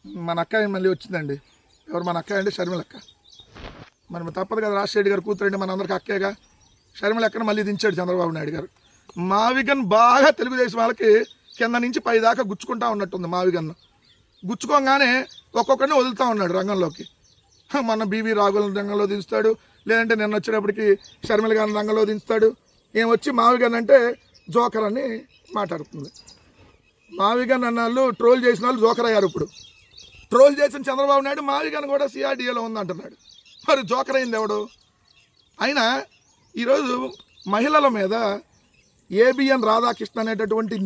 మన అక్క మళ్ళీ వచ్చిందండి. ఎవరు మన అక్క అంటే షర్మిల అక్క. మరి తప్పదు కదా, రాజశేఖర్ గారు కూతురండి మన అందరికి అక్కేగా. షర్మిల అక్కను మళ్ళీ దించాడు చంద్రబాబు నాయుడు గారు. మావిగన్ బాగా తెలుగుదేశం వాళ్ళకి కింద నుంచి పై దాకా గుచ్చుకుంటా ఉన్నట్టుంది. మావిగన్ను గుచ్చుకోగానే ఒక్కొక్కరిని వదులుతూ ఉన్నాడు రంగంలోకి. మన బీవీ రాఘుల రంగంలో దించుతాడు, లేదంటే నిన్న వచ్చేటప్పటికి షర్మిల గారిని రంగంలో దించుతాడు. ఏం వచ్చి మావిగన్ అంటే జోకర్ అని మాట్లాడుతుంది. మావిగన్ అన్నాళ్ళు ట్రోల్ చేసిన వాళ్ళు జోకర్ అయ్యారు. ఇప్పుడు ట్రోల్ చేసిన చంద్రబాబు నాయుడు మావిగన్ కూడా సిఆర్డీఏలో ఉందంటున్నాడు. మరి జోకర్ అయింది ఎవడు? అయినా ఈరోజు మహిళల మీద ఏబిఎన్ రాధాకృష్ణ అనేటటువంటి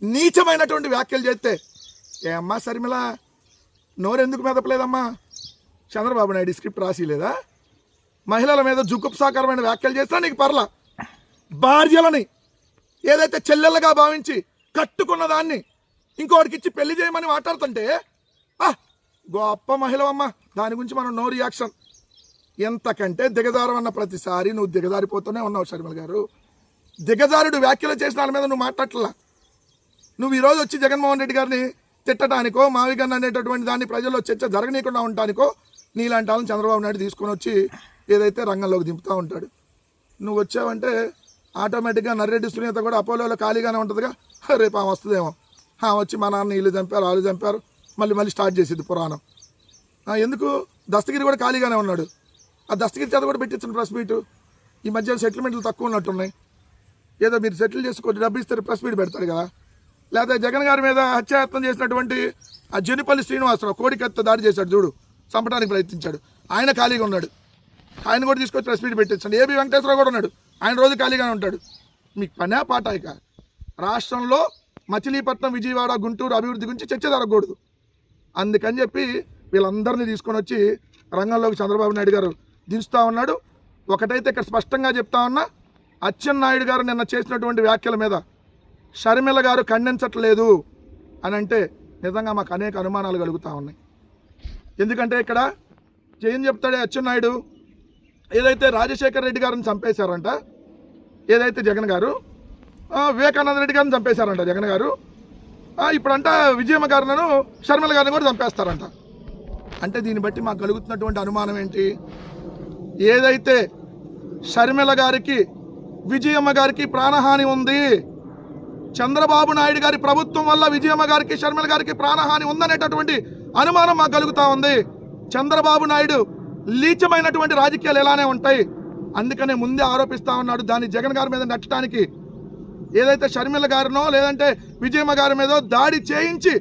నీచమైనటువంటి వ్యాఖ్యలు చేస్తే ఏమ్మా షర్మిల నోరెందుకు మెదపలేదమ్మా? చంద్రబాబు నాయుడు స్క్రిప్ట్ రాసిలేదా? మహిళల మీద జుగుప్సాకరమైన వ్యాఖ్యలు చేసినా నీకు పర్లా. భార్యలని ఏదైతే చెల్లెళ్ళగా భావించి కట్టుకున్న దాన్ని ఇంకోటికి ఇచ్చి పెళ్లి చేయమని మాట్లాడుతుంటే గొప్ప మహిళవమ్మ, దాని గురించి మనం నో రియాక్షన్. ఎంతకంటే దిగజారమన్న ప్రతిసారి నువ్వు దిగజారిపోతూనే ఉన్నావు షర్మిల గారు. దిగజారుడు వ్యాఖ్యలు చేసిన వాళ్ళ మీద నువ్వు మాట్లాడలా. నువ్వు ఈరోజు వచ్చి జగన్మోహన్ రెడ్డి గారిని తిట్టడానికో, మావిగన్ అనేటటువంటి దాన్ని ప్రజల్లో చర్చ జరగనీయకుండా ఉండటానికో నీలాంటి వాళ్ళని చంద్రబాబు నాయుడు తీసుకొని వచ్చి ఏదైతే రంగంలోకి దింపుతూ ఉంటాడు. నువ్వు వచ్చావంటే ఆటోమేటిక్గా నర్రెడ్డి సునీత కూడా అపోలోలో ఖాళీగానే ఉంటుందిగా. రేపు ఆమె వస్తుందేమో, వచ్చి మా నాన్న వీళ్ళు చంపారు వాళ్ళు చంపారు మళ్ళీ స్టార్ట్ చేసేది పురాణం. ఎందుకు? దస్తగిరి కూడా ఖాళీగానే ఉన్నాడు. ఆ దస్తగిరి చేత కూడా పెట్టించిన ప్రెస్ మీటు. ఈ మధ్య సెటిల్మెంట్లు తక్కువ ఉన్నట్టున్నాయి. ఏదో మీరు సెటిల్ చేసుకొని డబ్బు ఇస్తే ప్రెస్ మీట్ పెడతాడు కదా. లేకపోతే జగన్ గారి మీద హత్యాయత్నం చేసినటువంటి ఆ జెనిపల్లి శ్రీనివాసరావు కోడికత్త దాడి చేశాడు చూడు, చంపడానికి ప్రయత్నించాడు. ఆయన ఖాళీగా ఉన్నాడు. ఆయన కూడా తీసుకొచ్చి ప్రెస్ మీట్ పెట్టించండి. ఏబి వెంకటేశ్వరరావు కూడా ఉన్నాడు, ఆయన రోజు ఖాళీగానే ఉంటాడు. మీకు పనే పాట. ఇక రాష్ట్రంలో మచిలీపట్నం, విజయవాడ, గుంటూరు అభివృద్ధి గురించి చర్చ జరగకూడదు. అందుకని చెప్పి వీళ్ళందరినీ తీసుకొని వచ్చి రంగంలోకి చంద్రబాబు నాయుడు గారు దించుతూ ఉన్నాడు. ఒకటైతే ఇక్కడ స్పష్టంగా చెప్తా ఉన్నా, అచ్చెన్నాయుడు గారు నిన్న చేసినటువంటి వ్యాఖ్యల మీద షర్మిల గారు ఖండించట్లేదు అని అంటే నిజంగా మాకు అనేక అనుమానాలు కలుగుతూ ఉన్నాయి. ఎందుకంటే ఇక్కడ ఏం చెప్తాడే అచ్చెన్నాయుడు, ఏదైతే రాజశేఖర్ రెడ్డి గారిని చంపేశారంట, ఏదైతే జగన్ గారు వివేకానంద రెడ్డి గారిని చంపేశారంట జగన్ గారు, ఇప్పుడంట విజయమ్మ గారిను షర్మిల గారిని కూడా చంపేస్తారంట. అంటే దీన్ని బట్టి మాకు కలుగుతున్నటువంటి అనుమానం ఏంటి? ఏదైతే షర్మిల గారికి, విజయమ్మ గారికి ప్రాణహాని ఉంది, చంద్రబాబు నాయుడు గారి ప్రభుత్వం వల్ల విజయమ్మ గారికి, షర్మిల గారికి ప్రాణహాని ఉందనేటటువంటి అనుమానం మాకు కలుగుతూ ఉంది. చంద్రబాబు నాయుడు లీచమైనటువంటి రాజకీయాలు ఎలానే ఉంటాయి, అందుకనే ముందే ఆరోపిస్తూ ఉన్నాడు. దాన్ని జగన్ గారి మీద నెట్టడానికి ఏదైతే షర్మిల గారినో లేదంటే విజయమ్మ గారి మీదో దాడి చేయించి